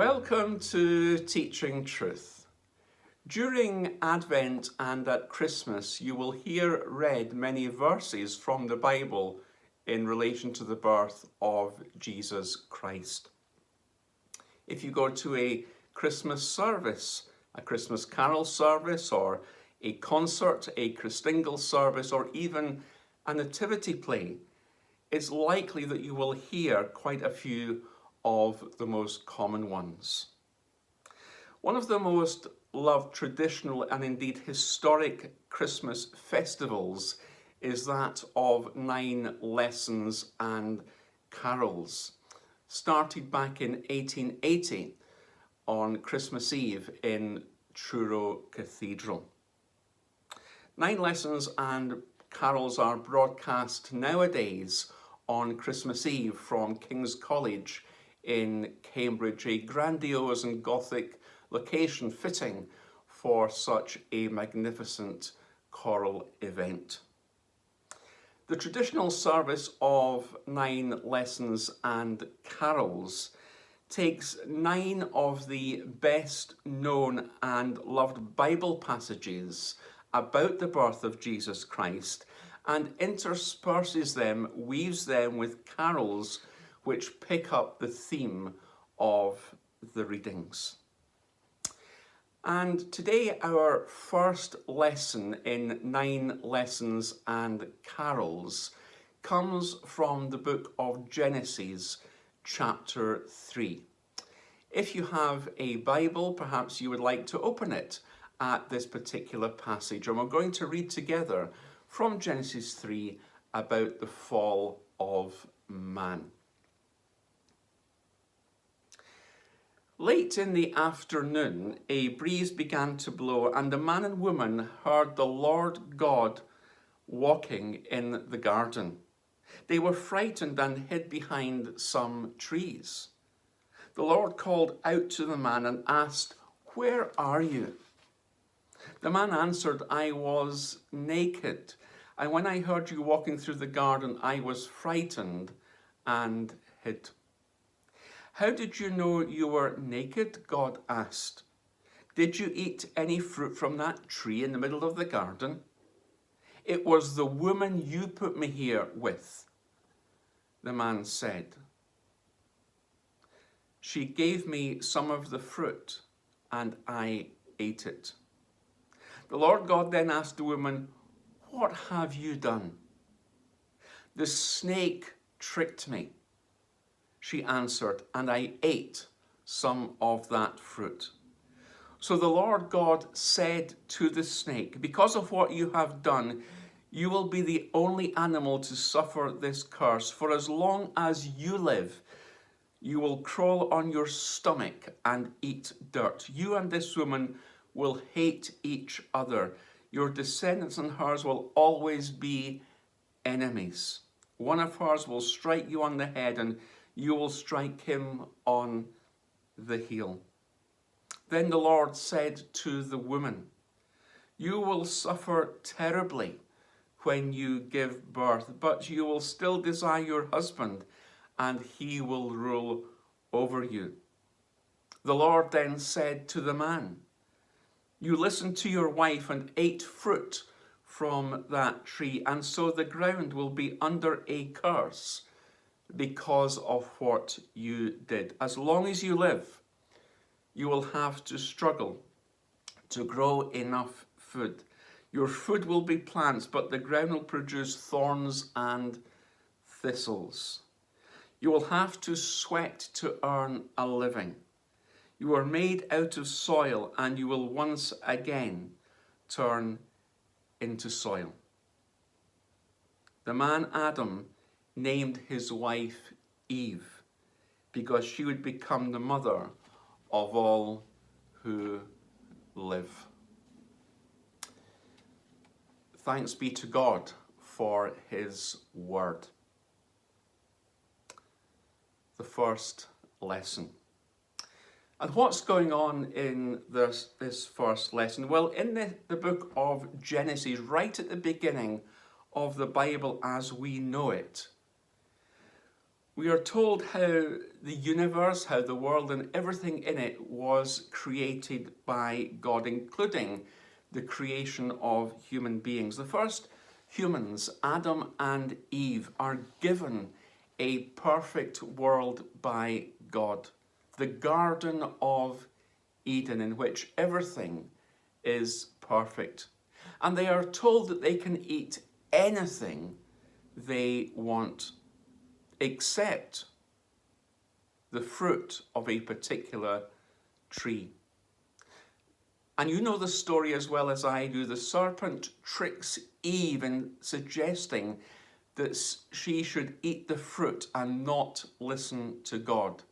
Welcome to Teaching Truth. During Advent and at Christmas, you will hear read many verses from the Bible in relation to the birth of Jesus Christ. If you go to a Christmas service, a Christmas carol service, or a concert, a Christingle service, or even a nativity play, it's likely that you will hear quite a few of the most common ones. One of the most loved traditional and indeed historic Christmas festivals is that of 9 lessons and carols, started back in 1880 on Christmas Eve in Truro Cathedral. 9 lessons and carols are broadcast nowadays on Christmas Eve from King's College in Cambridge, a grandiose and Gothic location fitting for such a magnificent choral event. The traditional service of 9 lessons and carols takes 9 of the best known and loved Bible passages about the birth of Jesus Christ and intersperses them, weaves them with carols which pick up the theme of the readings. And today our first lesson in 9 lessons and carols comes from the book of Genesis, chapter 3. If you have a Bible, perhaps you would like to open it at this particular passage, and we're going to read together from Genesis 3 about the fall of man. Late in the afternoon, a breeze began to blow, and the man and woman heard the Lord God walking in the garden. They were frightened and hid behind some trees. The Lord called out to the man and asked, "Where are you?" The man answered, "I was naked, and when I heard you walking through the garden, I was frightened and hid." "How did you know you were naked?" God asked. "Did you eat any fruit from that tree in the middle of the garden?" "It was the woman you put me here with," the man said. "She gave me some of the fruit, and I ate it." The Lord God then asked the woman, "What have you done?" "The snake tricked me," she answered, "and I ate some of that fruit." So the Lord God said to the snake, "Because of what you have done, you will be the only animal to suffer this curse. For as long as you live, you will crawl on your stomach and eat dirt. You and this woman will hate each other. Your descendants and hers will always be enemies. One of hers will strike you on the head, and you will strike him on the heel." Then the Lord said to the woman, "You will suffer terribly when you give birth, but you will still desire your husband, and he will rule over you." The Lord then said to the man, "You listened to your wife and ate fruit from that tree, and so the ground will be under a curse because of what you did. As long as you live, you will have to struggle to grow enough food. Your food will be plants, but the ground will produce thorns and thistles. You will have to sweat to earn a living. You are made out of soil, and you will once again turn into soil." The man Adam named his wife Eve because she would become the mother of all who live. Thanks be to God for his word. The first lesson. And what's going on in this first lesson? Well, in the book of Genesis, right at the beginning of the Bible as we know it, We are told how the universe, how the world and everything in it was created by God, including the creation of human beings. The first humans, Adam and Eve, are given a perfect world by God. The Garden of Eden, in which everything is perfect. And they are told that they can eat anything they want, except the fruit of a particular tree. And you know the story as well as I do. The serpent tricks Eve in suggesting that she should eat the fruit and not listen to God.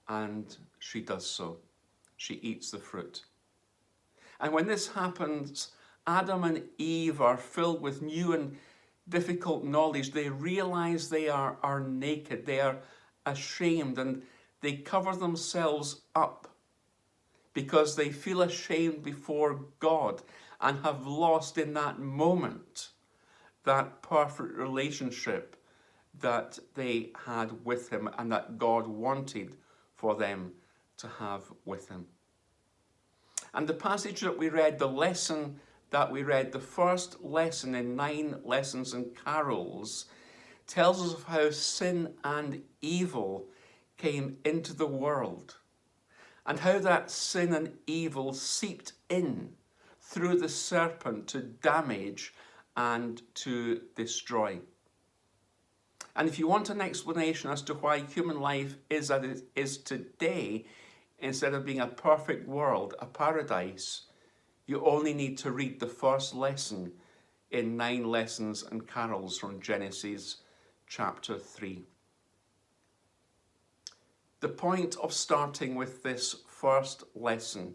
And she does so. She eats the fruit. And when this happens, Adam and Eve are filled with new and difficult knowledge. They realize they are naked. They are ashamed, and they cover themselves up because they feel ashamed before God and have lost in that moment that perfect relationship that they had with him and that God wanted for them to have with him. And the passage that we read, the lesson that we read, the first lesson in 9 lessons and carols, tells us of how sin and evil came into the world and how that sin and evil seeped in through the serpent to damage and to destroy. And if you want an explanation as to why human life is as it is today, instead of being a perfect world, a paradise, you only need to read the first lesson in 9 lessons and carols from Genesis chapter 3. The point of starting with this first lesson,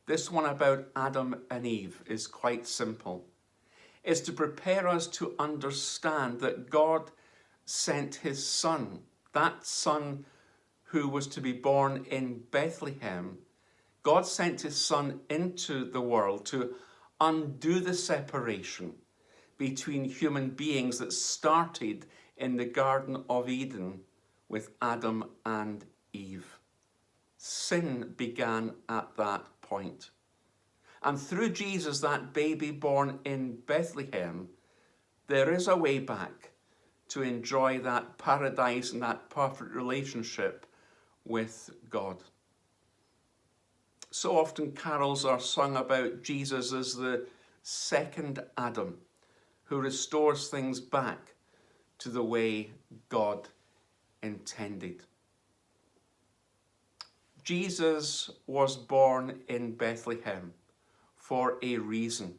this one about Adam and Eve, is quite simple. It's to prepare us to understand that God sent his son, that son who was to be born in Bethlehem. God sent his son into the world to undo the separation between human beings that started in the Garden of Eden with Adam and Eve. Sin began at that point. And through Jesus, that baby born in Bethlehem, there is a way back to enjoy that paradise and that perfect relationship with God. So often carols are sung about Jesus as the second Adam who restores things back to the way God intended. Jesus was born in Bethlehem for a reason.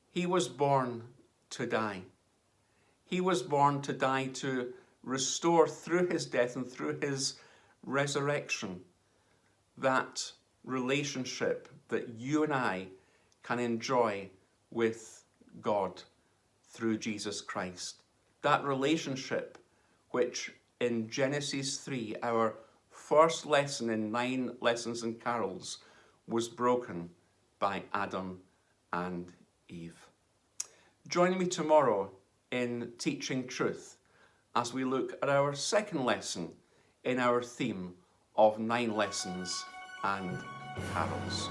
He was born to die. He was born to die to restore through his death and through his resurrection that relationship that you and I can enjoy with God through Jesus Christ. That relationship which in Genesis 3, our first lesson in 9 lessons and carols, was broken by Adam and Eve. Join me tomorrow in Teaching Truth as we look at our second lesson in our theme of 9 lessons and carols.